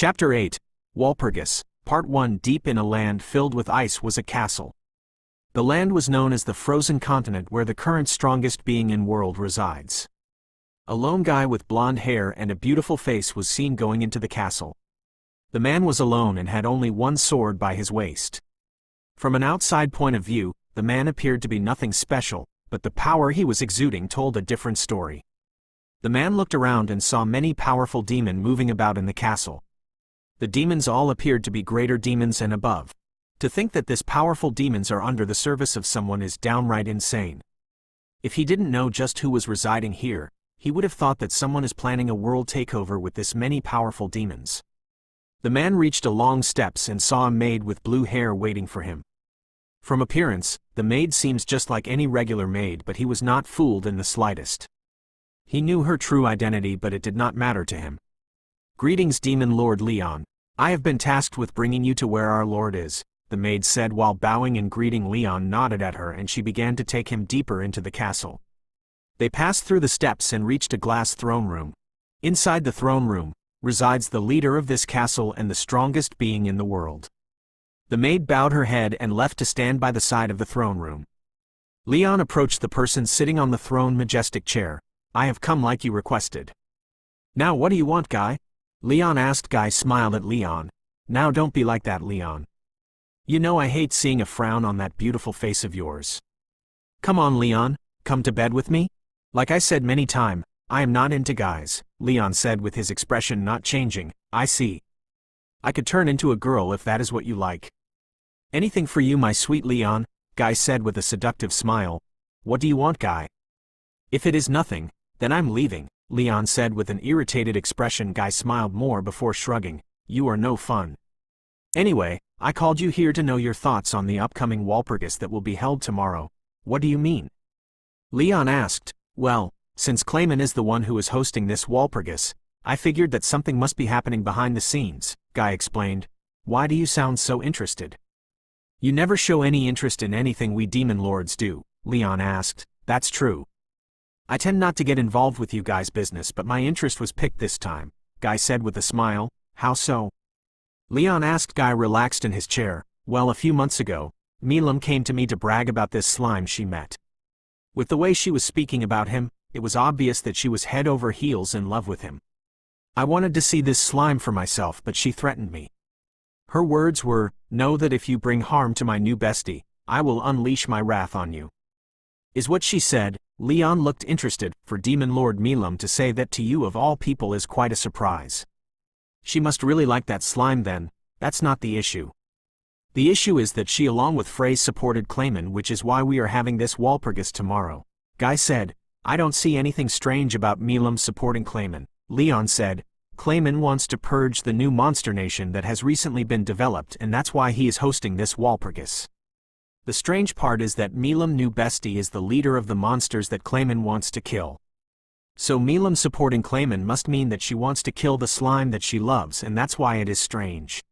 Chapter 8, Walpurgis, Part 1. Deep in a land filled with ice was a castle. The land was known as the frozen continent where the current strongest being in world resides. A lone guy with blonde hair and a beautiful face was seen going into the castle. The man was alone and had only one sword by his waist. From an outside point of view, the man appeared to be nothing special, but the power he was exuding told a different story. The man looked around and saw many powerful demons moving about in the castle. The demons all appeared to be greater demons and above. To think that this powerful demons are under the service of someone is downright insane. If he didn't know just who was residing here, he would have thought that someone is planning a world takeover with this many powerful demons. The man reached a long steps and saw a maid with blue hair waiting for him. From appearance, the maid seems just like any regular maid, but he was not fooled in the slightest. He knew her true identity, but it did not matter to him. "Greetings, Demon Lord Leon. I have been tasked with bringing you to where our Lord is," the maid said while bowing and greeting. Leon nodded at her and she began to take him deeper into the castle. They passed through the steps and reached a glass throne room. Inside the throne room resides the leader of this castle and the strongest being in the world. The maid bowed her head and left to stand by the side of the throne room. Leon approached the person sitting on the throne majestic chair. "I have come like you requested." "Now what do you want, Guy?" Leon asked. Guy smiled at Leon. "Now don't be like that, Leon. You know I hate seeing a frown on that beautiful face of yours. Come on, Leon, come to bed with me?" "Like I said many times, I am not into guys," Leon said with his expression not changing. "I see. I could turn into a girl if that is what you like." "Anything for you, my sweet Leon," Guy said with a seductive smile. "What do you want, Guy?" "If it is nothing, then I'm leaving," Leon said with an irritated expression. Guy smiled more before shrugging. "You are no fun. Anyway, I called you here to know your thoughts on the upcoming Walpurgis that will be held tomorrow." "What do you mean?" Leon asked. "Well, since Clayman is the one who is hosting this Walpurgis, I figured that something must be happening behind the scenes," Guy explained. "Why do you sound so interested?" "You never show any interest in anything we demon lords do," Leon asked. "That's true. I tend not to get involved with you guys' business, but my interest was piqued this time," Guy said with a smile. "How so?" Leon asked. Guy relaxed in his chair. "Well, a few months ago, Milim came to me to brag about this slime she met. With the way she was speaking about him, it was obvious that she was head over heels in love with him. I wanted to see this slime for myself, but she threatened me. Her words were, 'Know that if you bring harm to my new bestie, I will unleash my wrath on you.' Is what she said." Leon looked interested. "For Demon Lord Milim to say that to you of all people is quite a surprise. She must really like that slime then." "That's not the issue. The issue is that she along with Frey supported Clayman, which is why we are having this Walpurgis tomorrow," Guy said. "I don't see anything strange about Milim supporting Clayman," Leon said. "Clayman wants to purge the new monster nation that has recently been developed, and that's why he is hosting this Walpurgis. The strange part is that Milim new bestie is the leader of the monsters that Clayman wants to kill. So Milim supporting Clayman must mean that she wants to kill the slime that she loves, and that's why it is strange.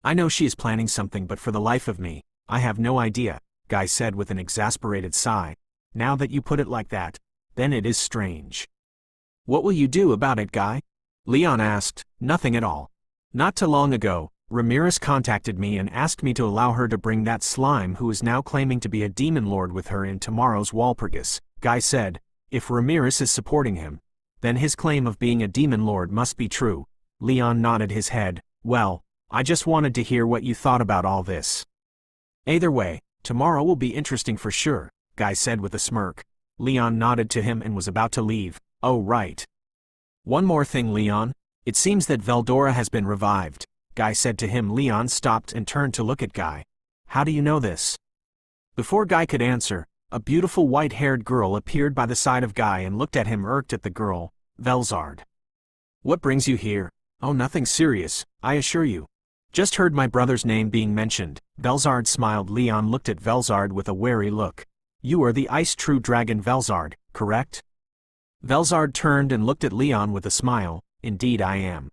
I know she is planning something, but for the life of me, I have no idea," Guy said with an exasperated sigh. "Now that you put it like that, then it is strange." "What will you do about it, Guy?" Leon asked. "Nothing at all. Not too long ago, Ramirez contacted me and asked me to allow her to bring that slime who is now claiming to be a demon lord with her in tomorrow's Walpurgis," Guy said. "If Ramirez is supporting him, then his claim of being a demon lord must be true." Leon nodded his head. "Well, I just wanted to hear what you thought about all this." "Either way, tomorrow will be interesting for sure," Guy said with a smirk. Leon nodded to him and was about to leave. "Oh right. One more thing, Leon. It seems that Veldora has been revived," Guy said to him. Leon stopped and turned to look at Guy. "How do you know this?" Before Guy could answer, a beautiful white-haired girl appeared by the side of Guy and looked at him. Irked at the girl. "Velzard. What brings you here?" "Oh, nothing serious, I assure you. Just heard my brother's name being mentioned." Velzard smiled. Leon looked at Velzard with a wary look. "You are the ice true dragon Velzard, correct?" Velzard turned and looked at Leon with a smile. "Indeed I am."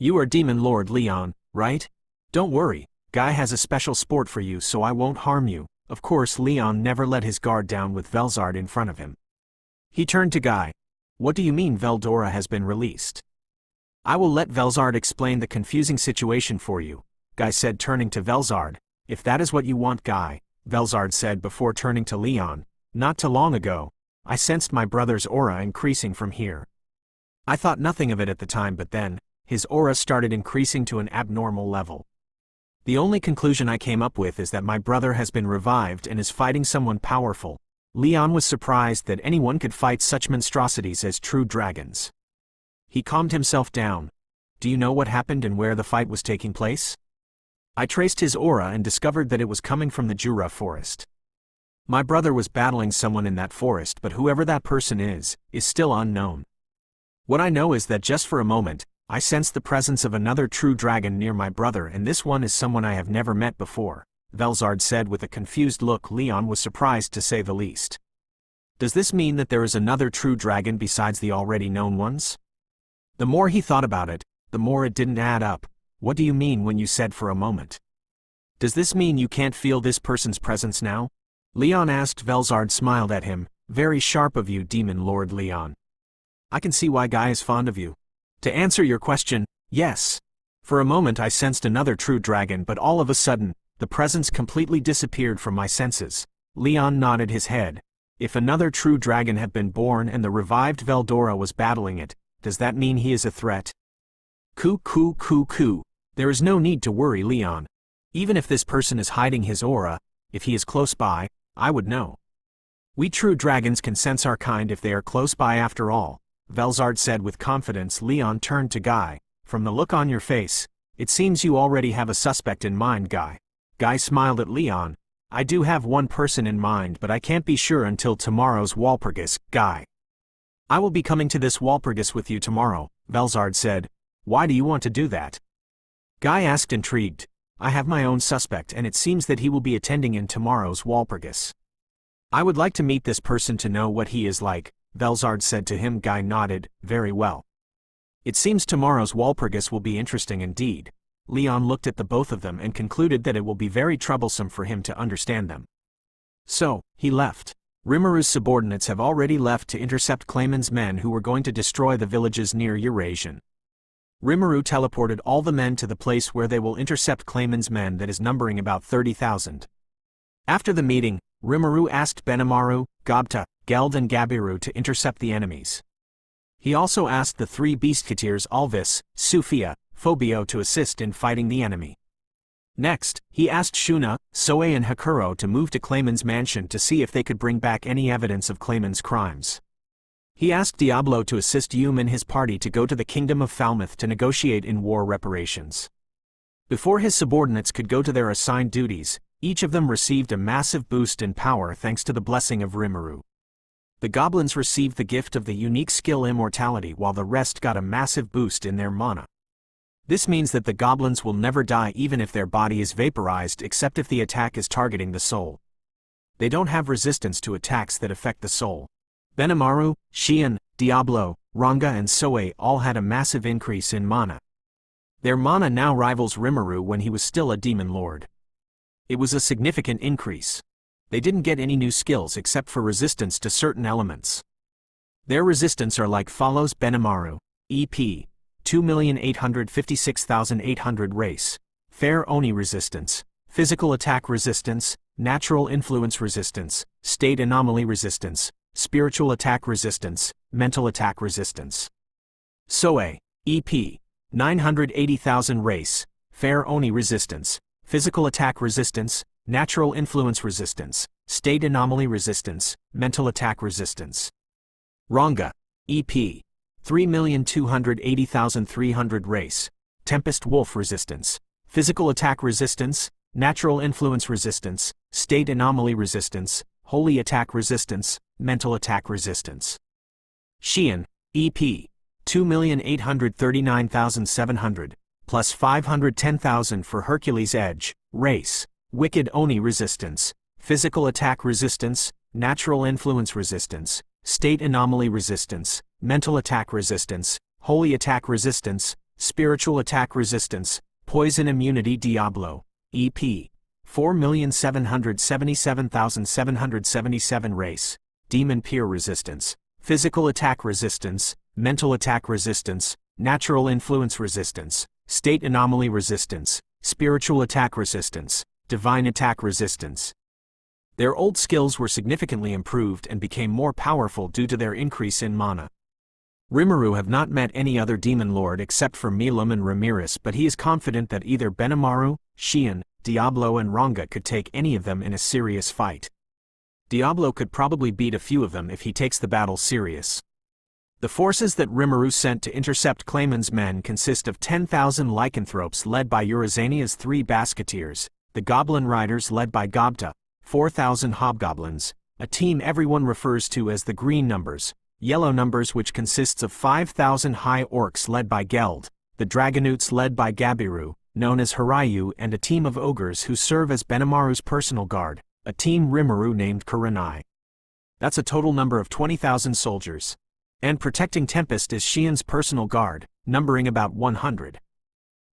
"You are Demon Lord Leon, right? Don't worry, Guy has a special sport for you, so I won't harm you." Of course, Leon never let his guard down with Velzard in front of him. He turned to Guy. "What do you mean Veldora has been released?" I will let Velzard explain the confusing situation for you, Guy said, turning to Velzard. If that is what you want, Guy, Velzard said before turning to Leon. Not too long ago, I sensed my brother's aura increasing from here. I thought nothing of it at the time, but then, his aura started increasing to an abnormal level. The only conclusion I came up with is that my brother has been revived and is fighting someone powerful. Leon was surprised that anyone could fight such monstrosities as true dragons. He calmed himself down. Do you know what happened and where the fight was taking place? I traced his aura and discovered that it was coming from the Jura forest. My brother was battling someone in that forest, but whoever that person is still unknown. What I know is that just for a moment, I sensed the presence of another true dragon near my brother, and this one is someone I have never met before, Velzard said with a confused look. Leon was surprised to say the least. Does this mean that there is another true dragon besides the already known ones? The more he thought about it, the more it didn't add up. What do you mean when you said for a moment? Does this mean you can't feel this person's presence now? Leon asked. Velzard smiled at him. Very sharp of you, Demon Lord Leon. I can see why Guy is fond of you. To answer your question, yes. For a moment I sensed another true dragon, but all of a sudden, the presence completely disappeared from my senses. Leon nodded his head. If another true dragon had been born and the revived Veldora was battling it, does that mean he is a threat? Coo. There is no need to worry, Leon. Even if this person is hiding his aura, if he is close by, I would know. We true dragons can sense our kind if they are close by after all, Velzard said with confidence. Leon turned to Guy. From the look on your face, it seems you already have a suspect in mind, Guy. Guy smiled at Leon. I do have one person in mind, but I can't be sure until tomorrow's Walpurgis, Guy. I will be coming to this Walpurgis with you tomorrow, Velzard said. Why do you want to do that? Guy asked, intrigued. I have my own suspect, and it seems that he will be attending in tomorrow's Walpurgis. I would like to meet this person to know what he is like, Velzard said to him. Guy nodded. Very well. It seems tomorrow's Walpurgis will be interesting indeed. Leon looked at the both of them and concluded that it will be very troublesome for him to understand them. So, he left. Rimuru's subordinates have already left to intercept Clayman's men who were going to destroy the villages near Eurasian. Rimuru teleported all the men to the place where they will intercept Clayman's men, that is numbering about 30,000. After the meeting, Rimuru asked Benimaru, Gobta, Geld and Gabiru to intercept the enemies. He also asked the three Beastketeers Alvis, Sufia, Phobio to assist in fighting the enemy. Next, he asked Shuna, Soe and Hakuro to move to Clayman's mansion to see if they could bring back any evidence of Clayman's crimes. He asked Diablo to assist Yum and his party to go to the Kingdom of Falmouth to negotiate in war reparations. Before his subordinates could go to their assigned duties, each of them received a massive boost in power thanks to the blessing of Rimuru. The goblins received the gift of the unique skill Immortality, while the rest got a massive boost in their mana. This means that the goblins will never die even if their body is vaporized, except if the attack is targeting the soul. They don't have resistance to attacks that affect the soul. Benimaru, Xian, Diablo, Ranga and Soe all had a massive increase in mana. Their mana now rivals Rimuru when he was still a demon lord. It was a significant increase. They didn't get any new skills except for resistance to certain elements. Their resistance are like follows: Benimaru, EP, 2,856,800 race, Fair Oni resistance, physical attack resistance, natural influence resistance, state anomaly resistance, spiritual attack resistance, mental attack resistance. Soe, EP, 980,000 race, Fair Oni resistance, physical attack resistance, natural influence resistance, state anomaly resistance, mental attack resistance. Ranga, EP, 3,280,300 race, Tempest Wolf resistance, physical attack resistance, natural influence resistance, state anomaly resistance, holy attack resistance, mental attack resistance. Xian, EP, 2,839,700, plus 510,000 for Hercules Edge, race, Wicked Oni resistance, physical attack resistance, natural influence resistance, state anomaly resistance, mental attack resistance, holy attack resistance, spiritual attack resistance, poison immunity. Diablo, EP, 4,777,777 race, demon peer resistance, physical attack resistance, mental attack resistance, natural influence resistance, state anomaly resistance, spiritual attack resistance, divine attack resistance. Their old skills were significantly improved and became more powerful due to their increase in mana. Rimuru have not met any other demon lord except for Milim and Rimuru, but he is confident that either Benimaru, Xian, Diablo and Ranga could take any of them in a serious fight. Diablo could probably beat a few of them if he takes the battle serious. The forces that Rimuru sent to intercept Clayman's men consist of 10,000 lycanthropes led by Urizania's 3 basketeers, the Goblin Riders led by Gobta, 4,000 hobgoblins, a team everyone refers to as the Green Numbers, Yellow Numbers which consists of 5,000 high orcs led by Geld, the Dragonutes led by Gabiru, known as Hirayu, and a team of ogres who serve as Benimaru's personal guard, a team Rimuru named Kurenai. That's a total number of 20,000 soldiers. And protecting Tempest is Xian's personal guard, numbering about 100.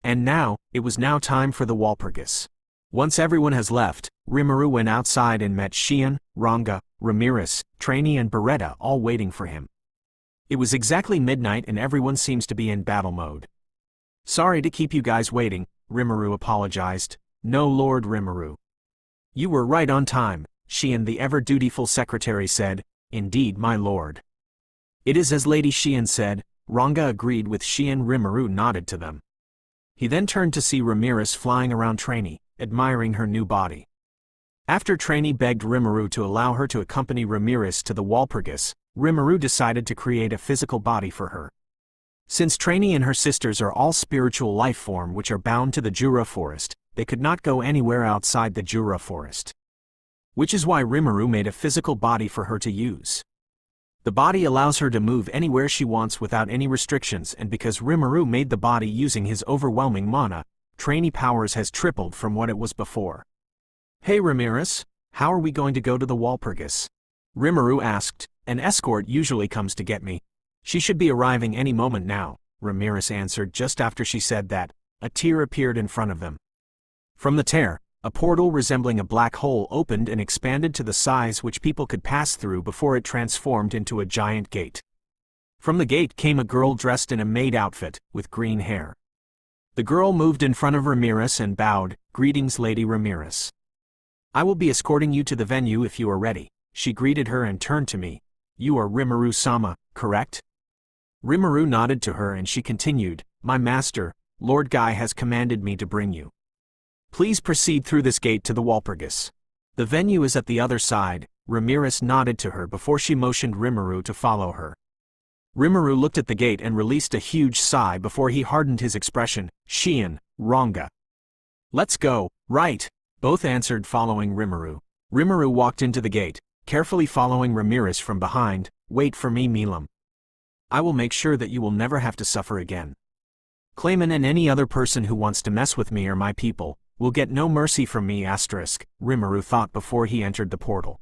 And now, it was now time for the Walpurgis. Once everyone has left, Rimuru went outside and met Xian, Ranga, Rimuru, Trainee and Beretta all waiting for him. It was exactly midnight and everyone seems to be in battle mode. Sorry to keep you guys waiting, Rimuru apologized. No, Lord Rimuru. You were right on time, Xian the ever-dutiful secretary said. Indeed, my lord. It is as Lady Xian said. Ranga agreed with Xian. Rimuru nodded to them. He then turned to see Rimuru flying around Trainee, admiring her new body. After Trainee begged Rimuru to allow her to accompany Rimuru to the Walpurgis, Rimuru decided to create a physical body for her. Since Trainee and her sisters are all spiritual life form which are bound to the Jura forest, they could not go anywhere outside the Jura forest. Which is why Rimuru made a physical body for her to use. The body allows her to move anywhere she wants without any restrictions, and because Rimuru made the body using his overwhelming mana, Trainee powers has tripled from what it was before. Hey Rimuru, how are we going to go to the Walpurgis? Rimuru asked. An escort usually comes to get me. She should be arriving any moment now, Rimuru answered. Just after she said that, a tear appeared in front of them. From the tear, a portal resembling a black hole opened and expanded to the size which people could pass through before it transformed into a giant gate. From the gate came a girl dressed in a maid outfit, with green hair. The girl moved in front of Rimuru and bowed. Greetings, Lady Rimuru. I will be escorting you to the venue if you are ready. She greeted her and turned to me. You are Rimuru-sama, correct? Rimuru nodded to her and she continued, my master, Lord Guy has commanded me to bring you. Please proceed through this gate to the Walpurgis. The venue is at the other side. Rimuru nodded to her before she motioned Rimuru to follow her. Rimuru looked at the gate and released a huge sigh before he hardened his expression. Xian, Ranga. Let's go, right? Both answered following Rimuru. Rimuru walked into the gate, carefully following Rimuru from behind. Wait for me, Milim. I will make sure that you will never have to suffer again. Clayman and any other person who wants to mess with me or my people will get no mercy from me. Rimuru thought before he entered the portal.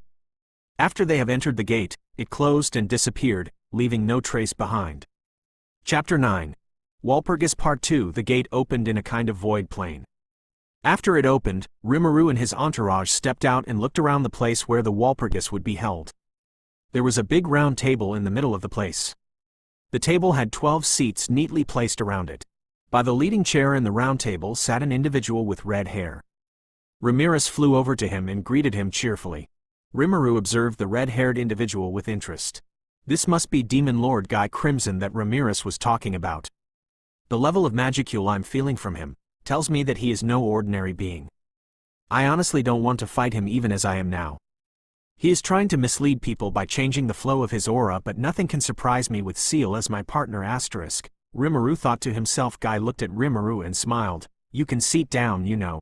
After they have entered the gate, it closed and disappeared, leaving no trace behind. Chapter 9. Walpurgis Part 2. The gate opened in a kind of void plain. After it opened, Rimuru and his entourage stepped out and looked around the place where the Walpurgis would be held. There was a big round table in the middle of the place. The table had 12 seats neatly placed around it. By the leading chair in the round table sat an individual with red hair. Rimuru flew over to him and greeted him cheerfully. Rimuru observed the red-haired individual with interest. This must be Demon Lord Guy Crimson that Rimuru was talking about. The level of magicule I'm feeling from him tells me that he is no ordinary being. I honestly don't want to fight him even as I am now. He is trying to mislead people by changing the flow of his aura, but nothing can surprise me with Seal as my partner. Rimuru thought to himself. Guy looked at Rimuru and smiled. You can sit down, you know.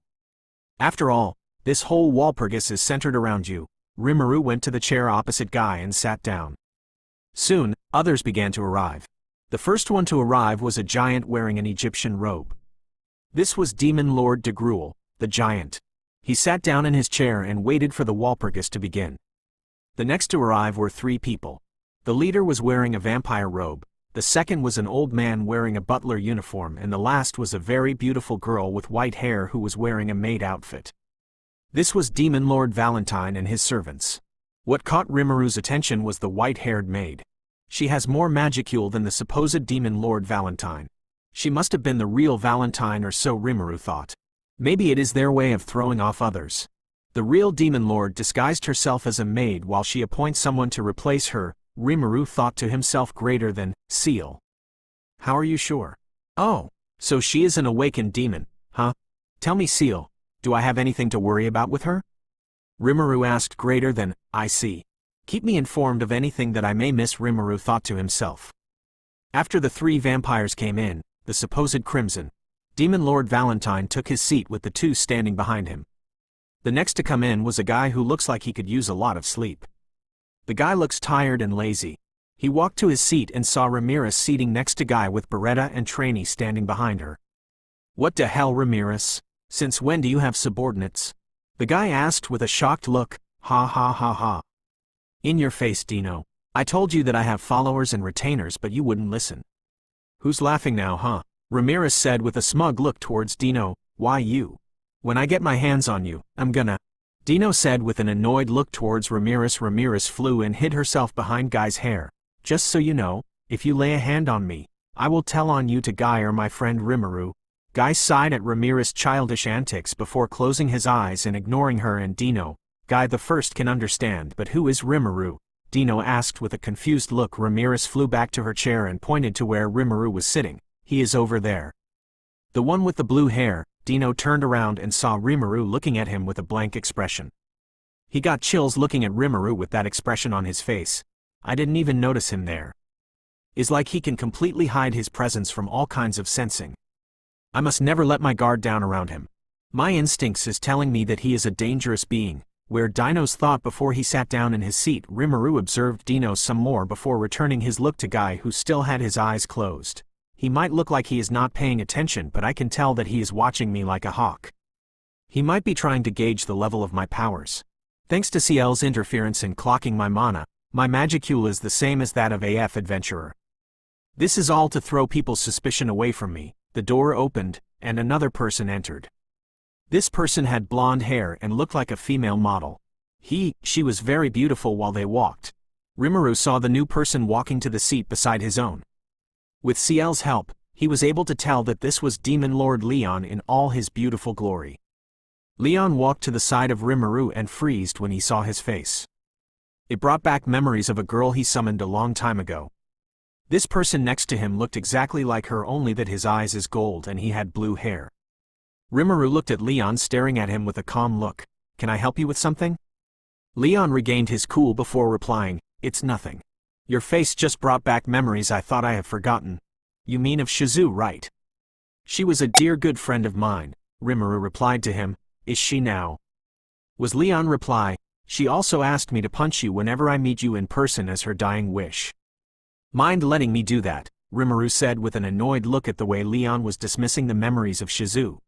After all, this whole Walpurgis is centered around you. Rimuru went to the chair opposite Guy and sat down. Soon, others began to arrive. The first one to arrive was a giant wearing an Egyptian robe. This was Demon Lord de Gruel, the giant. He sat down in his chair and waited for the Walpurgis to begin. The next to arrive were 3 people. The leader was wearing a vampire robe, the second was an old man wearing a butler uniform, and the last was a very beautiful girl with white hair who was wearing a maid outfit. This was Demon Lord Valentine and his servants. What caught Rimuru's attention was the white-haired maid. She has more magicule than the supposed demon Lord Valentine. She must have been the real Valentine, or so Rimuru thought. Maybe it is their way of throwing off others. The real demon lord disguised herself as a maid while she appoints someone to replace her, Rimuru thought to himself, greater than seal. How are you sure? Oh, so she is an awakened demon, huh? Tell me, Seal, do I have anything to worry about with her? Rimuru asked, greater than, I see. Keep me informed of anything that I may miss, Rimuru thought to himself. After the 3 vampires came in, the supposed Crimson Demon Lord Valentine took his seat with the 2 standing behind him. The next to come in was a guy who looks like he could use a lot of sleep. The guy looks tired and lazy. He walked to his seat and saw Ramirez seating next to guy with Beretta and Trainee standing behind her. What the hell, Ramirez? Since when do you have subordinates? The guy asked with a shocked look. Ha ha ha ha. In your face, Dino. I told you that I have followers and retainers, but you wouldn't listen. Who's laughing now, huh? Ramirez said with a smug look towards Dino. Why you? When I get my hands on you, I'm gonna. Dino said with an annoyed look towards Ramirez. Ramirez flew and hid herself behind Guy's hair. Just so you know, if you lay a hand on me, I will tell on you to Guy or my friend Rimuru. Guy sighed at Ramirez's childish antics before closing his eyes and ignoring her and Dino. Guy the first can understand, but who is Rimuru? Dino asked with a confused look. Ramirez flew back to her chair and pointed to where Rimuru was sitting. He is over there. The one with the blue hair. Dino turned around and saw Rimuru looking at him with a blank expression. He got chills looking at Rimuru with that expression on his face. I didn't even notice him there. It's like he can completely hide his presence from all kinds of sensing. I must never let my guard down around him. My instincts is telling me that he is a dangerous being. Where Dino's thought before he sat down in his seat, Rimuru observed Dino some more before returning his look to Guy, who still had his eyes closed. He might look like he is not paying attention, but I can tell that he is watching me like a hawk. He might be trying to gauge the level of my powers. Thanks to CL's interference in clocking my mana, my magicule is the same as that of AF Adventurer. This is all to throw people's suspicion away from me. The door opened, and another person entered. This person had blonde hair and looked like a female model. She was very beautiful while they walked. Rimuru saw the new person walking to the seat beside his own. With CL's help, he was able to tell that this was Demon Lord Leon in all his beautiful glory. Leon walked to the side of Rimuru and freezed when he saw his face. It brought back memories of a girl he summoned a long time ago. This person next to him looked exactly like her, only that his eyes is gold and he had blue hair. Rimuru looked at Leon, staring at him with a calm look. Can I help you with something? Leon regained his cool before replying, it's nothing. Your face just brought back memories I thought I have forgotten. You mean of Shizu, right? She was a dear good friend of mine, Rimuru replied to him. Is she now? Was Leon reply. She also asked me to punch you whenever I meet you in person as her dying wish. Mind letting me do that? Rimuru said with an annoyed look at the way Leon was dismissing the memories of Shizu.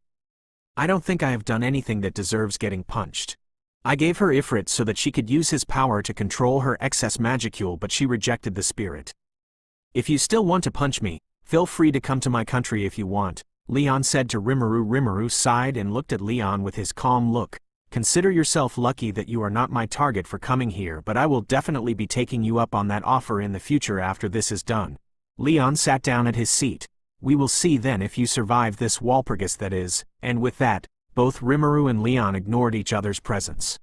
I don't think I have done anything that deserves getting punched. I gave her Ifrit so that she could use his power to control her excess magicule, but she rejected the spirit. If you still want to punch me, feel free to come to my country if you want, Leon said to Rimuru. Rimuru sighed and looked at Leon with his calm look. Consider yourself lucky that you are not my target for coming here, but I will definitely be taking you up on that offer in the future after this is done. Leon sat down at his seat. We will see then if you survive this Walpurgis, that is, and with that, both Rimuru and Leon ignored each other's presence.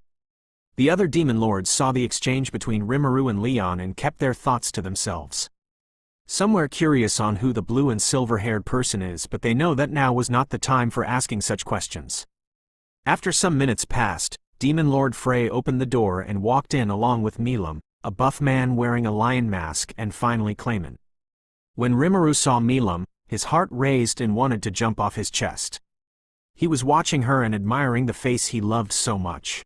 The other demon lords saw the exchange between Rimuru and Leon and kept their thoughts to themselves. Some were curious on who the blue and silver-haired person is, but they know that now was not the time for asking such questions. After some minutes passed, Demon Lord Frey opened the door and walked in along with Milim, a buff man wearing a lion mask, and finally Clayman. When Rimuru saw Milim, his heart raised and wanted to jump off his chest. He was watching her and admiring the face he loved so much.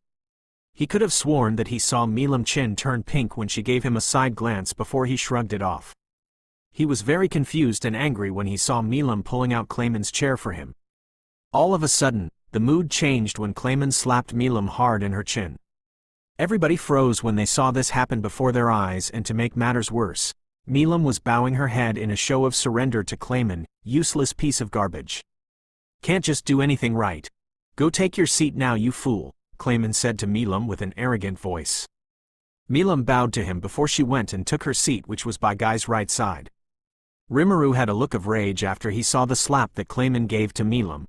He could have sworn that he saw Milim's chin turn pink when she gave him a side glance before he shrugged it off. He was very confused and angry when he saw Milim pulling out Clayman's chair for him. All of a sudden, the mood changed when Clayman slapped Milim hard in her chin. Everybody froze when they saw this happen before their eyes, and to make matters worse, Milim was bowing her head in a show of surrender to Clayman. Useless piece of garbage. Can't just do anything right. Go take your seat now, you fool, Clayman said to Milim with an arrogant voice. Milim bowed to him before she went and took her seat, which was by Guy's right side. Rimuru had a look of rage after he saw the slap that Clayman gave to Milim.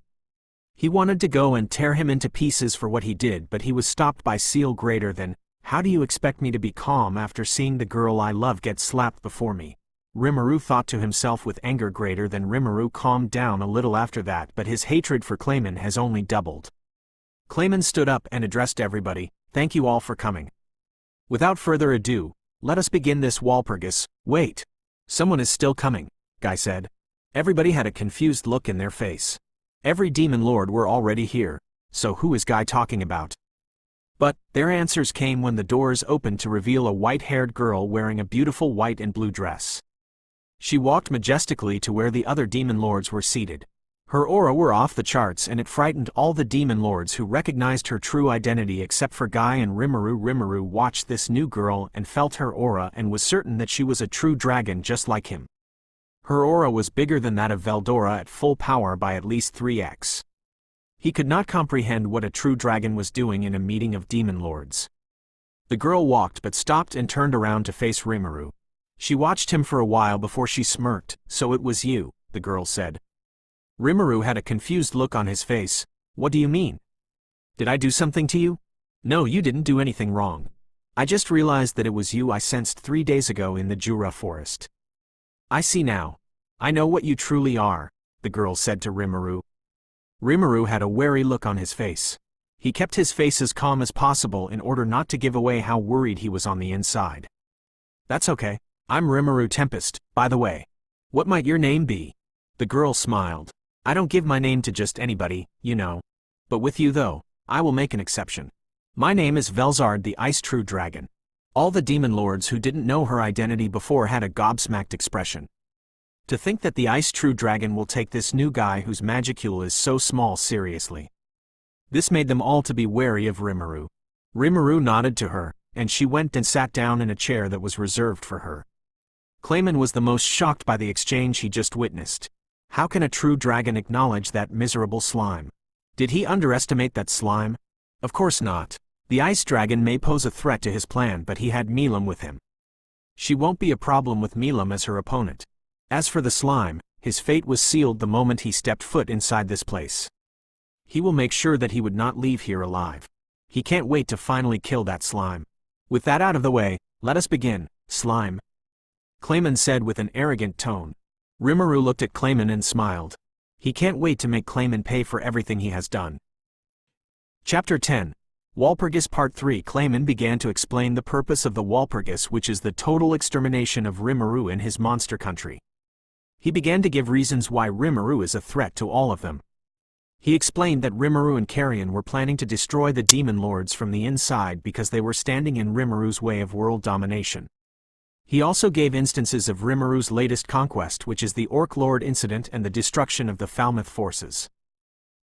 He wanted to go and tear him into pieces for what he did, but he was stopped by Seal greater than, "How do you expect me to be calm after seeing the girl I love get slapped before me?" Rimuru thought to himself with anger greater than. Rimuru calmed down a little after that, but his hatred for Clayman has only doubled. Clayman stood up and addressed everybody, "Thank you all for coming. Without further ado, let us begin this Walpurgis." "Wait. Someone is still coming," Guy said. Everybody had a confused look in their face. Every demon lord were already here, so who is Guy talking about? But their answers came when the doors opened to reveal a white-haired girl wearing a beautiful white and blue dress. She walked majestically to where the other demon lords were seated. Her aura were off the charts, and it frightened all the demon lords, who recognized her true identity except for Guy and Rimuru. Rimuru watched this new girl and felt her aura and was certain that she was a true dragon just like him. Her aura was bigger than that of Veldora at full power by at least 3x. He could not comprehend what a true dragon was doing in a meeting of demon lords. The girl walked but stopped and turned around to face Rimuru. She watched him for a while before she smirked. "So it was you," the girl said. Rimuru had a confused look on his face. "What do you mean? Did I do something to you?" "No, you didn't do anything wrong. I just realized that it was you I sensed 3 days ago in the Jura forest." "I see now. I know what you truly are," the girl said to Rimuru. Rimuru had a wary look on his face. He kept his face as calm as possible in order not to give away how worried he was on the inside. "That's okay. I'm Rimuru Tempest, by the way. What might your name be?" The girl smiled. "I don't give my name to just anybody, you know. But with you though, I will make an exception. My name is Velzard the Ice True Dragon." All the demon lords who didn't know her identity before had a gobsmacked expression. To think that the Ice True Dragon will take this new guy whose magicule is so small seriously. This made them all to be wary of Rimuru. Rimuru nodded to her, and she went and sat down in a chair that was reserved for her. Clayman was the most shocked by the exchange he just witnessed. How can a true dragon acknowledge that miserable slime? Did he underestimate that slime? Of course not. The ice dragon may pose a threat to his plan, but he had Milim with him. She won't be a problem with Milim as her opponent. As for the slime, his fate was sealed the moment he stepped foot inside this place. He will make sure that he would not leave here alive. He can't wait to finally kill that slime. With that out of the way, let us begin, slime. Clayman said with an arrogant tone. Rimuru looked at Clayman and smiled. He can't wait to make Clayman pay for everything he has done. Chapter 10. Walpurgis Part 3. Clayman began to explain the purpose of the Walpurgis, which is the total extermination of Rimuru and his monster country. He began to give reasons why Rimuru is a threat to all of them. He explained that Rimuru and Carrion were planning to destroy the demon lords from the inside because they were standing in Rimuru's way of world domination. He also gave instances of Rimuru's latest conquest, which is the Orc Lord incident and the destruction of the Falmouth forces.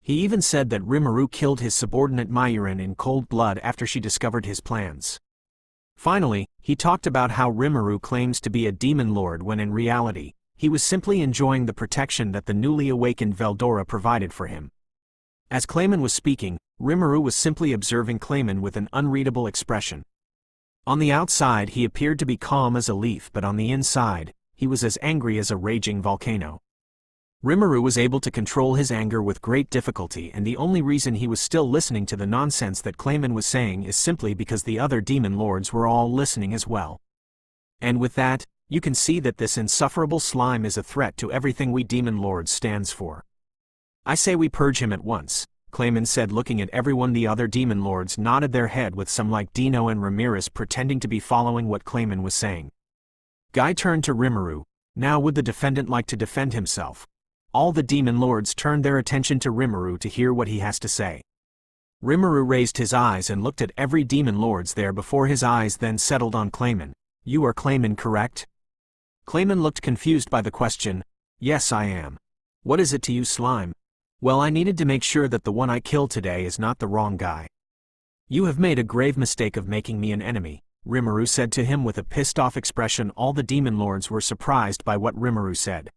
He even said that Rimuru killed his subordinate Myurin in cold blood after she discovered his plans. Finally, he talked about how Rimuru claims to be a demon lord when in reality, he was simply enjoying the protection that the newly awakened Veldora provided for him. As Clayman was speaking, Rimuru was simply observing Clayman with an unreadable expression. On the outside he appeared to be calm as a leaf, but on the inside, he was as angry as a raging volcano. Rimuru was able to control his anger with great difficulty, and the only reason he was still listening to the nonsense that Clayman was saying is simply because the other demon lords were all listening as well. And with that, you can see that this insufferable slime is a threat to everything we demon lords stands for. I say we purge him at once, Clayman said, looking at everyone. The other demon lords nodded their head with some like Dino and Ramirez pretending to be following what Clayman was saying. Guy turned to Rimuru. Now would the defendant like to defend himself? All the demon lords turned their attention to Rimuru to hear what he has to say. Rimuru raised his eyes and looked at every demon lords there before his eyes then settled on Clayman. You are Clayman, correct? Clayman looked confused by the question. Yes, I am. What is it to you, slime? Well, I needed to make sure that the one I killed today is not the wrong guy. You have made a grave mistake of making me an enemy, Rimuru said to him with a pissed-off expression. All the demon lords were surprised by what Rimuru said.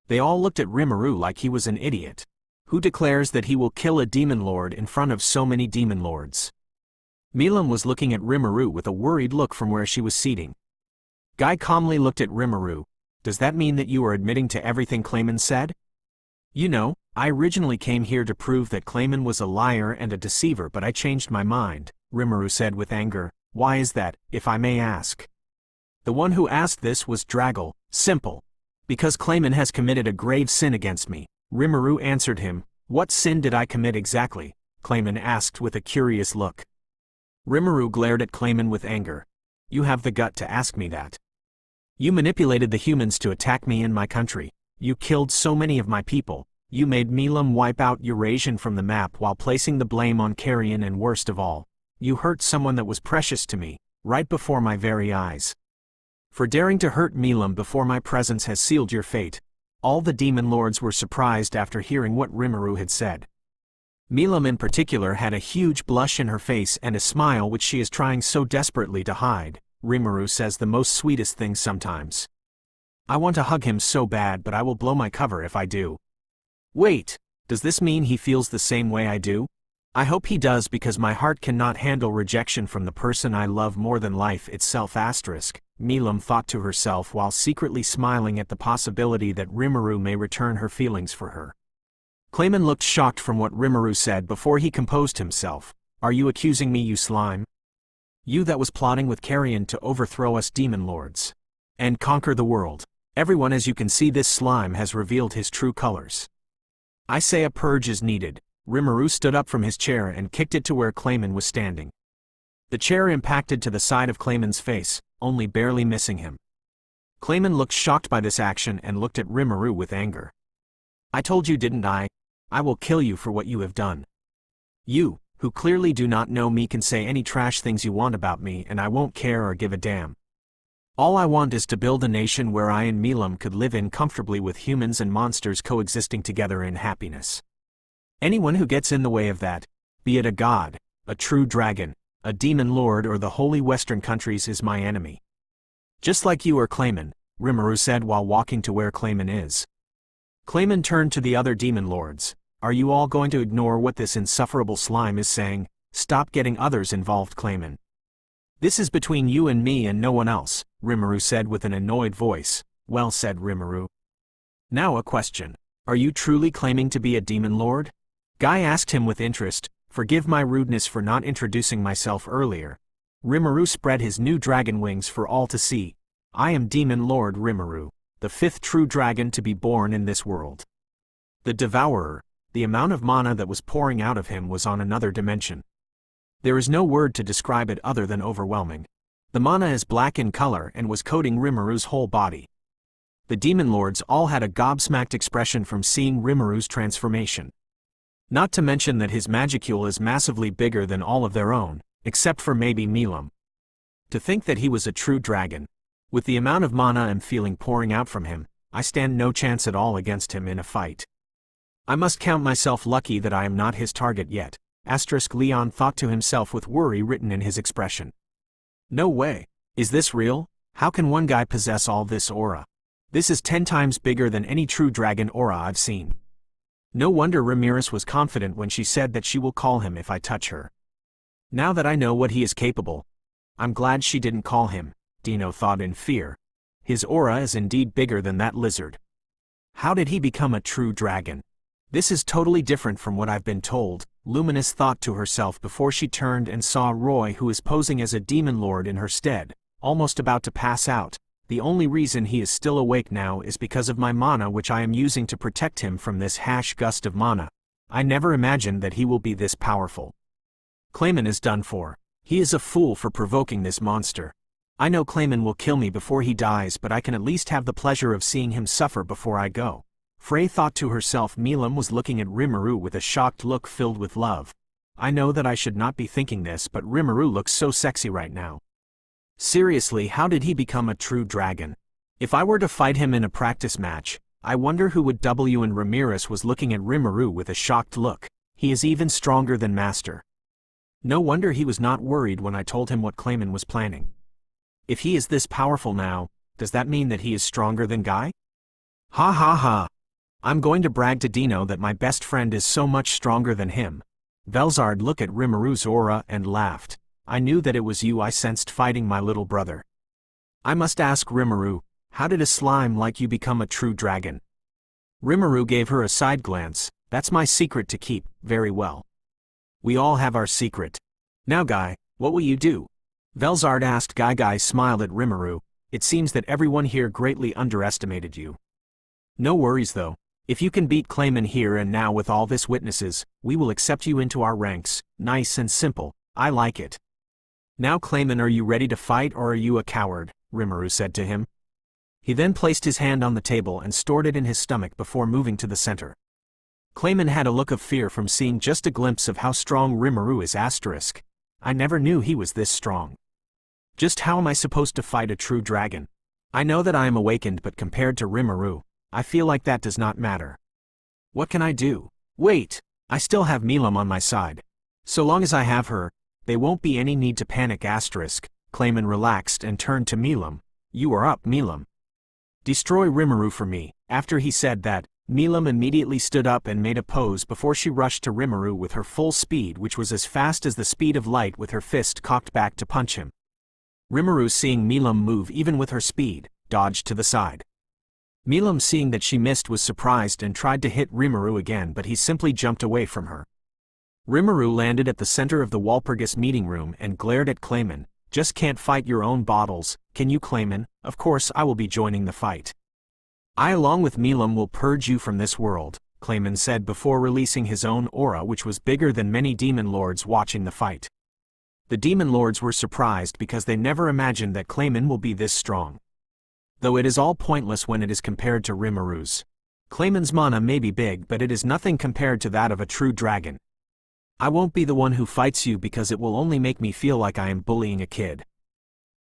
They all looked at Rimuru like he was an idiot. Who declares that he will kill a demon lord in front of so many demon lords? Milim was looking at Rimuru with a worried look from where she was seating. Guy calmly looked at Rimuru. Does that mean that you are admitting to everything Clayman said? You know, I originally came here to prove that Clayman was a liar and a deceiver, but I changed my mind, Rimuru said with anger. Why is that, if I may ask? The one who asked this was Draggle. Simple. Because Clayman has committed a grave sin against me, Rimuru answered him. What sin did I commit exactly? Clayman asked with a curious look. Rimuru glared at Clayman with anger. You have the gut to ask me that. You manipulated the humans to attack me and my country. You killed so many of my people. You made Milim wipe out Eurasian from the map while placing the blame on Carrion, and worst of all, you hurt someone that was precious to me, right before my very eyes. For daring to hurt Milim before my presence has sealed your fate. All the demon lords were surprised after hearing what Rimuru had said. Milim in particular had a huge blush in her face and a smile which she is trying so desperately to hide. Rimuru says the most sweetest things sometimes. I want to hug him so bad, but I will blow my cover if I do. Wait, does this mean he feels the same way I do? I hope he does, because my heart cannot handle rejection from the person I love more than life itself. Milim thought to herself while secretly smiling at the possibility that Rimuru may return her feelings for her. Clayman looked shocked from what Rimuru said before he composed himself. Are you accusing me, you slime? You that was plotting with Carrion to overthrow us demon lords and conquer the world. Everyone, as you can see, this slime has revealed his true colors. I say a purge is needed. Rimuru stood up from his chair and kicked it to where Clayman was standing. The chair impacted to the side of Clayman's face, only barely missing him. Clayman looked shocked by this action and looked at Rimuru with anger. I told you, didn't I? I will kill you for what you have done. You, who clearly do not know me, can say any trash things you want about me and I won't care or give a damn. All I want is to build a nation where I and Milim could live in comfortably with humans and monsters coexisting together in happiness. Anyone who gets in the way of that, be it a god, a true dragon, a demon lord, or the holy western countries, is my enemy. Just like you or Clayman, Rimuru said while walking to where Clayman is. Clayman turned to the other demon lords. Are you all going to ignore what this insufferable slime is saying? Stop getting others involved, Clayman. This is between you and me and no one else, Rimuru said with an annoyed voice. Well said, Rimuru. Now a question. Are you truly claiming to be a demon lord? Guy asked him with interest. Forgive my rudeness for not introducing myself earlier. Rimuru spread his new dragon wings for all to see. I am Demon Lord Rimuru, the 5th true dragon to be born in this world. The Devourer. The amount of mana that was pouring out of him was on another dimension. There is no word to describe it other than overwhelming. The mana is black in color and was coating Rimuru's whole body. The demon lords all had a gobsmacked expression from seeing Rimuru's transformation. Not to mention that his magicule is massively bigger than all of their own, except for maybe Milim. To think that he was a true dragon. With the amount of mana I'm feeling pouring out from him, I stand no chance at all against him in a fight. I must count myself lucky that I am not his target yet. Leon thought to himself with worry written in his expression. No way. Is this real? How can one guy possess all this aura? This is 10 times bigger than any true dragon aura I've seen. No wonder Ramirez was confident when she said that she will call him if I touch her. Now that I know what he is capable, I'm glad she didn't call him, Dino thought in fear. His aura is indeed bigger than that lizard. How did he become a true dragon? This is totally different from what I've been told, Luminous thought to herself before she turned and saw Roy, who is posing as a demon lord in her stead, almost about to pass out. The only reason he is still awake now is because of my mana, which I am using to protect him from this gust of mana. I never imagined that he will be this powerful. Clayman is done for. He is a fool for provoking this monster. I know Clayman will kill me before he dies, but I can at least have the pleasure of seeing him suffer before I go. Frey thought to herself. Milim was looking at Rimuru with a shocked look filled with love. I know that I should not be thinking this, but Rimuru looks so sexy right now. Seriously, how did he become a true dragon? If I were to fight him in a practice match, I wonder who would W. And Ramirez was looking at Rimuru with a shocked look. He is even stronger than Master. No wonder he was not worried when I told him what Clayman was planning. If he is this powerful now, does that mean that he is stronger than Guy? Ha ha ha! I'm going to brag to Dino that my best friend is so much stronger than him. Velzard looked at Rimuru's aura and laughed. I knew that it was you I sensed fighting my little brother. I must ask Rimuru, how did a slime like you become a true dragon? Rimuru gave her a side glance. That's my secret to keep, very well. We all have our secret. Now Guy, what will you do? Velzard asked. Guy smiled at Rimuru. It seems that everyone here greatly underestimated you. No worries though. If you can beat Clayman here and now with all this witnesses, we will accept you into our ranks. Nice and simple, I like it. Now Clayman, are you ready to fight or are you a coward? Rimuru said to him. He then placed his hand on the table and stored it in his stomach before moving to the center. Clayman had a look of fear from seeing just a glimpse of how strong Rimuru is. I never knew he was this strong. Just how am I supposed to fight a true dragon? I know that I am awakened, but compared to Rimuru, I feel like that does not matter. What can I do? Wait, I still have Milim on my side. So long as I have her, there won't be any need to panic. Clayman relaxed and turned to Milim. You are up, Milim. Destroy Rimuru for me. After he said that, Milim immediately stood up and made a pose before she rushed to Rimuru with her full speed, which was as fast as the speed of light, with her fist cocked back to punch him. Rimuru, seeing Milim move even with her speed, dodged to the side. Milim, seeing that she missed, was surprised and tried to hit Rimuru again, but he simply jumped away from her. Rimuru landed at the center of the Walpurgis meeting room and glared at Clayman. Just can't fight your own bottles, can you, Clayman? Of course I will be joining the fight. I along with Milim will purge you from this world, Clayman said before releasing his own aura, which was bigger than many demon lords watching the fight. The demon lords were surprised because they never imagined that Clayman will be this strong. Though it is all pointless when it is compared to Rimuru's. Clayman's mana may be big, but it is nothing compared to that of a true dragon. I won't be the one who fights you because it will only make me feel like I am bullying a kid.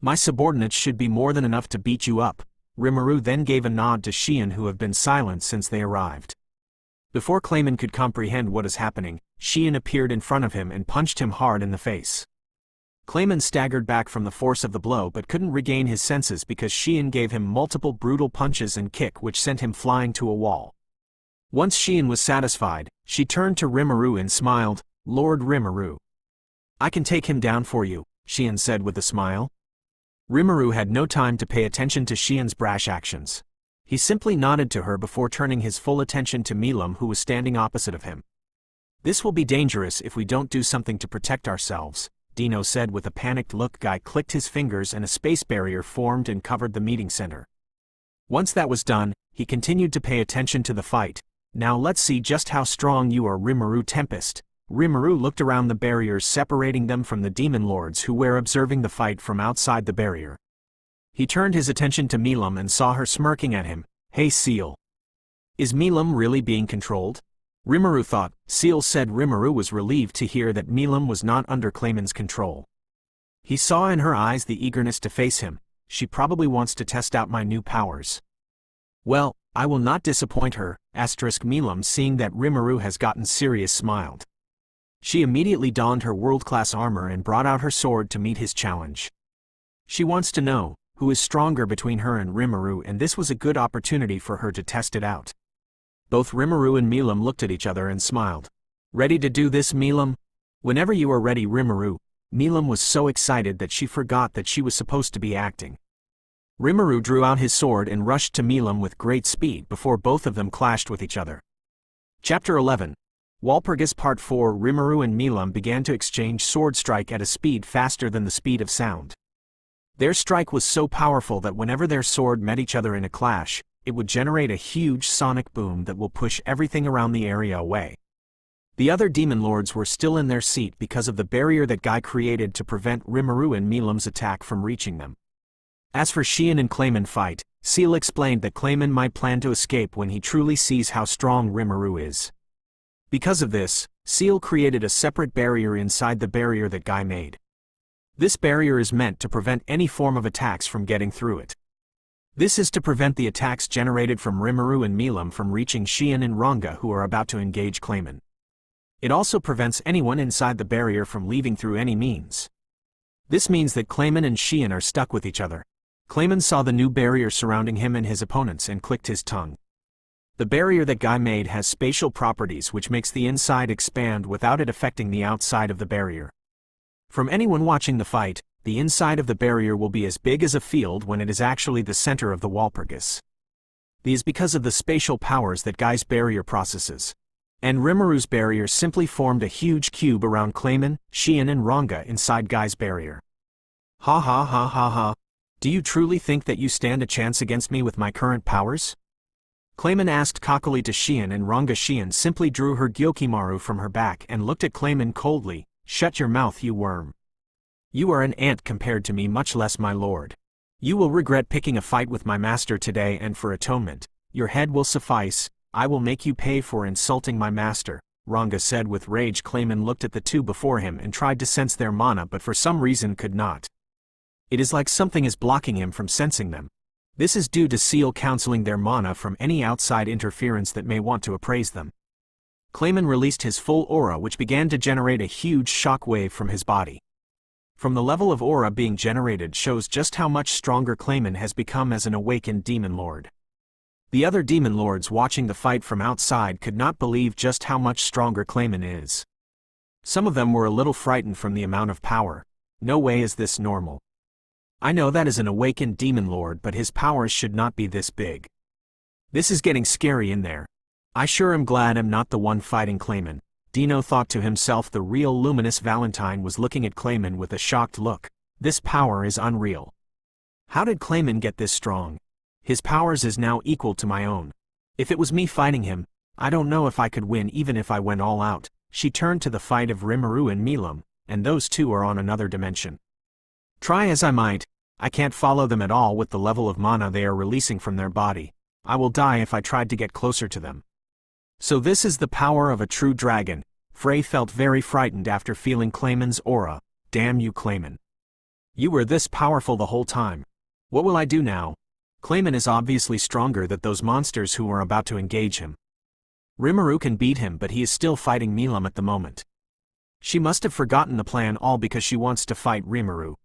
My subordinates should be more than enough to beat you up. Rimuru then gave a nod to Xian, who have been silent since they arrived. Before Clayman could comprehend what is happening, Xian appeared in front of him and punched him hard in the face. Clayman staggered back from the force of the blow but couldn't regain his senses because Xian gave him multiple brutal punches and kick which sent him flying to a wall. Once Xian was satisfied, she turned to Rimuru and smiled. Lord Rimuru. I can take him down for you, Xian said with a smile. Rimuru had no time to pay attention to Xian's brash actions. He simply nodded to her before turning his full attention to Milim, who was standing opposite of him. This will be dangerous if we don't do something to protect ourselves, Dino said with a panicked look. Guy clicked his fingers and a space barrier formed and covered the meeting center. Once that was done, he continued to pay attention to the fight. Now let's see just how strong you are, Rimuru Tempest. Rimuru looked around the barriers separating them from the demon lords who were observing the fight from outside the barrier. He turned his attention to Milim and saw her smirking at him. Hey Seal. Is Milim really being controlled? Rimuru thought. Seal said. Rimuru was relieved to hear that Milim was not under Clayman's control. He saw in her eyes the eagerness to face him. She probably wants to test out my new powers. Well, I will not disappoint her. Milim, seeing that Rimuru has gotten serious, smiled. She immediately donned her world-class armor and brought out her sword to meet his challenge. She wants to know who is stronger between her and Rimuru, and this was a good opportunity for her to test it out. Both Rimuru and Milim looked at each other and smiled. Ready to do this, Milim? Whenever you are ready, Rimuru. Milim was so excited that she forgot that she was supposed to be acting. Rimuru drew out his sword and rushed to Milim with great speed before both of them clashed with each other. Chapter 11. Walpurgis Part 4. Rimuru and Milim began to exchange sword strike at a speed faster than the speed of sound. Their strike was so powerful that whenever their sword met each other in a clash, it would generate a huge sonic boom that will push everything around the area away. The other demon lords were still in their seat because of the barrier that Guy created to prevent Rimuru and Milim's attack from reaching them. As for Xian and Clayman fight, Seal explained that Clayman might plan to escape when he truly sees how strong Rimuru is. Because of this, Seal created a separate barrier inside the barrier that Guy made. This barrier is meant to prevent any form of attacks from getting through it. This is to prevent the attacks generated from Rimuru and Milim from reaching Xian and Ranga, who are about to engage Clayman. It also prevents anyone inside the barrier from leaving through any means. This means that Clayman and Xian are stuck with each other. Clayman saw the new barrier surrounding him and his opponents and clicked his tongue. The barrier that Guy made has spatial properties which makes the inside expand without it affecting the outside of the barrier. From anyone watching the fight, the inside of the barrier will be as big as a field when it is actually the center of the Walpurgis. This is because of the spatial powers that Guy's barrier processes. And Rimuru's barrier simply formed a huge cube around Clayman, Xian and Ranga inside Guy's barrier. Ha ha ha ha ha. Do you truly think that you stand a chance against me with my current powers? Clayman asked cockily to Xian, and Ranga. Xian simply drew her Gyokimaru from her back and looked at Clayman coldly. Shut your mouth, you worm. You are an ant compared to me, much less my lord. You will regret picking a fight with my master today, and for atonement, your head will suffice. I will make you pay for insulting my master, Ranga said with rage. Clayman looked at the two before him and tried to sense their mana, but for some reason could not. It is like something is blocking him from sensing them. This is due to Seal counseling their mana from any outside interference that may want to appraise them. Clayman released his full aura, which began to generate a huge shock wave from his body. From the level of aura being generated shows just how much stronger Clayman has become as an awakened demon lord. The other demon lords watching the fight from outside could not believe just how much stronger Clayman is. Some of them were a little frightened from the amount of power. No way is this normal. I know that is an awakened demon lord, but his powers should not be this big. This is getting scary in there. I sure am glad I'm not the one fighting Clayman, Dino thought to himself. The real luminous Valentine was looking at Clayman with a shocked look. This power is unreal. How did Clayman get this strong? His powers is now equal to my own. If it was me fighting him, I don't know if I could win even if I went all out. She turned to the fight of Rimuru and Milim, and those two are on another dimension. Try as I might, I can't follow them at all with the level of mana they are releasing from their body. I will die if I tried to get closer to them. So this is the power of a true dragon. Frey felt very frightened after feeling Clayman's aura. Damn you, Clayman. You were this powerful the whole time. What will I do now? Clayman is obviously stronger than those monsters who are about to engage him. Rimuru can beat him, but he is still fighting Milim at the moment. She must have forgotten the plan all because she wants to fight Rimuru.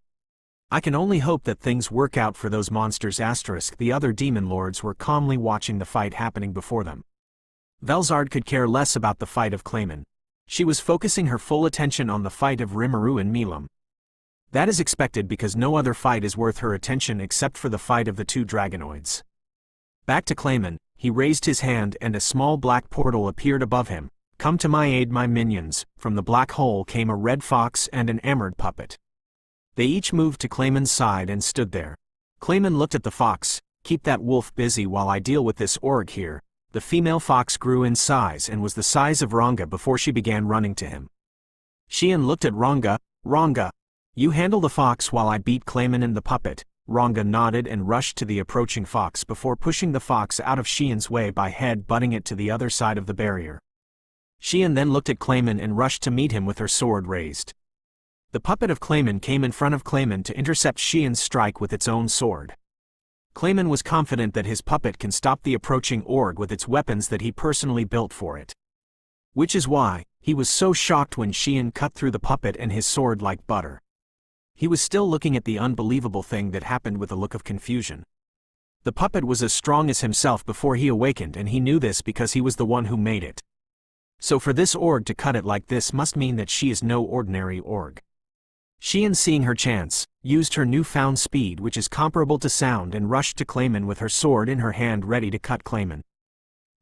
I can only hope that things work out for those monsters. The other demon lords were calmly watching the fight happening before them. Velzard could care less about the fight of Clayman. She was focusing her full attention on the fight of Rimuru and Milim. That is expected because no other fight is worth her attention except for the fight of the two dragonoids. Back to Clayman, he raised his hand and a small black portal appeared above him. Come to my aid, my minions. From the black hole came a red fox and an emerald puppet. They each moved to Clayman's side and stood there. Clayman looked at the fox. Keep that wolf busy while I deal with this org here. The female fox grew in size and was the size of Ranga before she began running to him. Xian looked at Ranga. Ranga, you handle the fox while I beat Clayman and the puppet. Ranga nodded and rushed to the approaching fox before pushing the fox out of Xian's way by head-butting it to the other side of the barrier. Xian then looked at Clayman and rushed to meet him with her sword raised. The puppet of Clayman came in front of Clayman to intercept Xian's strike with its own sword. Clayman was confident that his puppet can stop the approaching org with its weapons that he personally built for it. Which is why he was so shocked when Xian cut through the puppet and his sword like butter. He was still looking at the unbelievable thing that happened with a look of confusion. The puppet was as strong as himself before he awakened, and he knew this because he was the one who made it. So for this org to cut it like this must mean that she is no ordinary org. Xian, seeing her chance, used her newfound speed, which is comparable to sound, and rushed to Clayman with her sword in her hand ready to cut Clayman.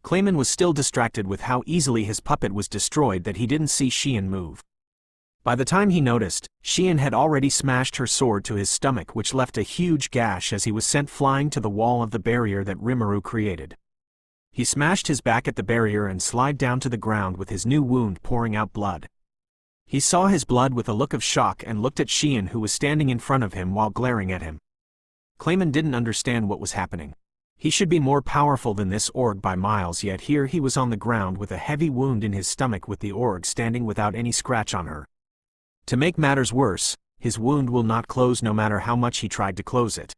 Clayman was still distracted with how easily his puppet was destroyed that he didn't see Xian move. By the time he noticed, Xian had already smashed her sword to his stomach, which left a huge gash as he was sent flying to the wall of the barrier that Rimuru created. He smashed his back at the barrier and slid down to the ground with his new wound pouring out blood. He saw his blood with a look of shock and looked at Xian, who was standing in front of him while glaring at him. Clayman didn't understand what was happening. He should be more powerful than this org by miles, yet here he was on the ground with a heavy wound in his stomach with the org standing without any scratch on her. To make matters worse, his wound will not close no matter how much he tried to close it.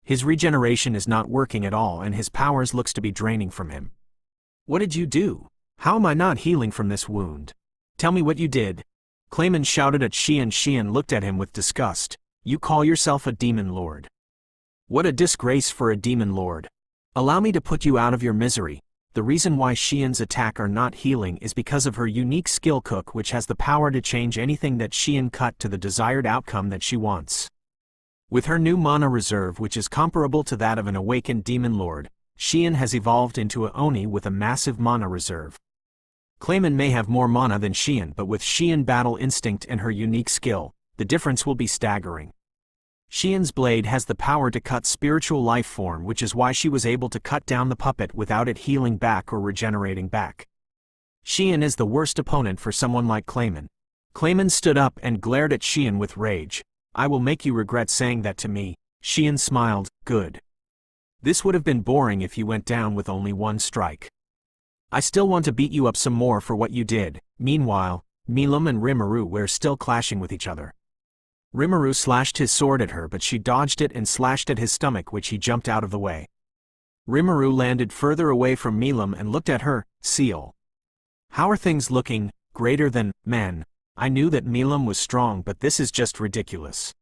His regeneration is not working at all and his powers looks to be draining from him. What did you do? How am I not healing from this wound? Tell me what you did. Clayman shouted at Xian. Xian looked at him with disgust. You call yourself a demon lord? What a disgrace for a demon lord. Allow me to put you out of your misery. the reason why Xian's attack are not healing is because of her unique skill cook, which has the power to change anything that Xian cut to the desired outcome that she wants. With her new mana reserve, which is comparable to that of an awakened demon lord, Xian has evolved into a Oni with a massive mana reserve. Clayman may have more mana than Xian, but with Xian battle instinct and her unique skill, the difference will be staggering. Xian's blade has the power to cut spiritual life form, which is why she was able to cut down the puppet without it healing back or regenerating back. Xian is the worst opponent for someone like Clayman. Clayman stood up and glared at Xian with rage. I will make you regret saying that to me. Xian smiled. Good. This would have been boring if you went down with only one strike. I still want to beat you up some more for what you did. Meanwhile, Milim and Rimuru were still clashing with each other. Rimuru slashed his sword at her, but she dodged it and slashed at his stomach, which he jumped out of the way. Rimuru landed further away from Milim and looked at her. Seal. How are things looking? Greater than, man. I knew that Milim was strong, but this is just ridiculous.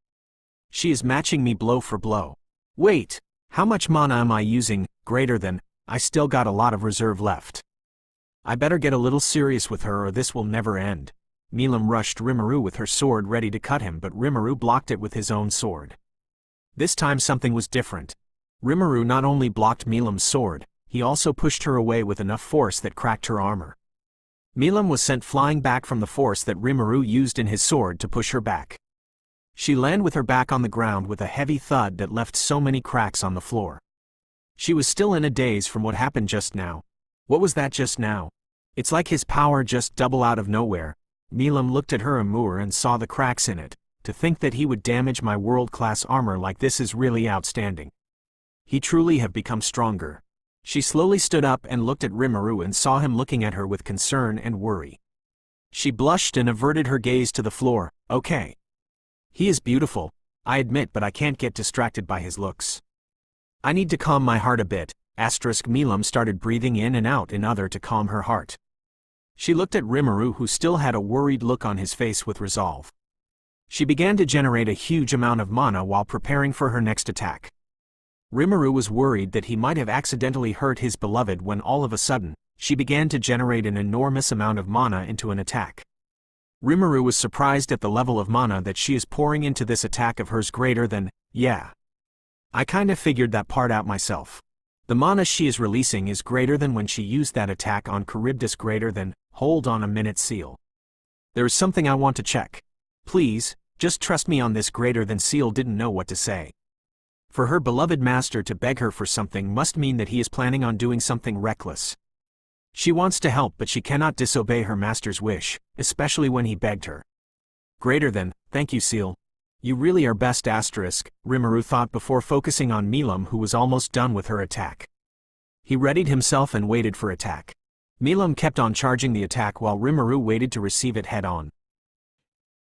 She is matching me blow for blow. Wait, how much mana am I using? Greater than, I still got a lot of reserve left. I better get a little serious with her or this will never end. Milim rushed Rimuru with her sword ready to cut him, but Rimuru blocked it with his own sword. This time something was different. Rimuru not only blocked Milim's sword, he also pushed her away with enough force that cracked her armor. Milim was sent flying back from the force that Rimuru used in his sword to push her back. She landed with her back on the ground with a heavy thud that left so many cracks on the floor. She was still in a daze from what happened just now. What was that just now? It's like his power just doubled out of nowhere. Milim looked at her armor and saw the cracks in it. To think that he would damage my world-class armor like this is really outstanding. He truly have become stronger. She slowly stood up and looked at Rimuru and saw him looking at her with concern and worry. She blushed and averted her gaze to the floor. Okay. He is beautiful, I admit, but I can't get distracted by his looks. I need to calm my heart a bit. Milim started breathing in and out in order to calm her heart. She looked at Rimuru, who still had a worried look on his face, with resolve. She began to generate a huge amount of mana while preparing for her next attack. Rimuru was worried that he might have accidentally hurt his beloved when all of a sudden, she began to generate an enormous amount of mana into an attack. Rimuru was surprised at the level of mana that she is pouring into this attack of hers, greater than, yeah. I kinda figured that part out myself. The mana she is releasing is greater than when she used that attack on Charybdis, greater than. Hold on a minute, Seal. There is something I want to check. Please, just trust me on this. Greater than Seal didn't know what to say. For her beloved master to beg her for something must mean that he is planning on doing something reckless. She wants to help, but she cannot disobey her master's wish, especially when he begged her. Greater than, thank you, Seal. You really are best. Rimuru thought before focusing on Milim, who was almost done with her attack. He readied himself and waited for attack. Milim kept on charging the attack while Rimuru waited to receive it head-on.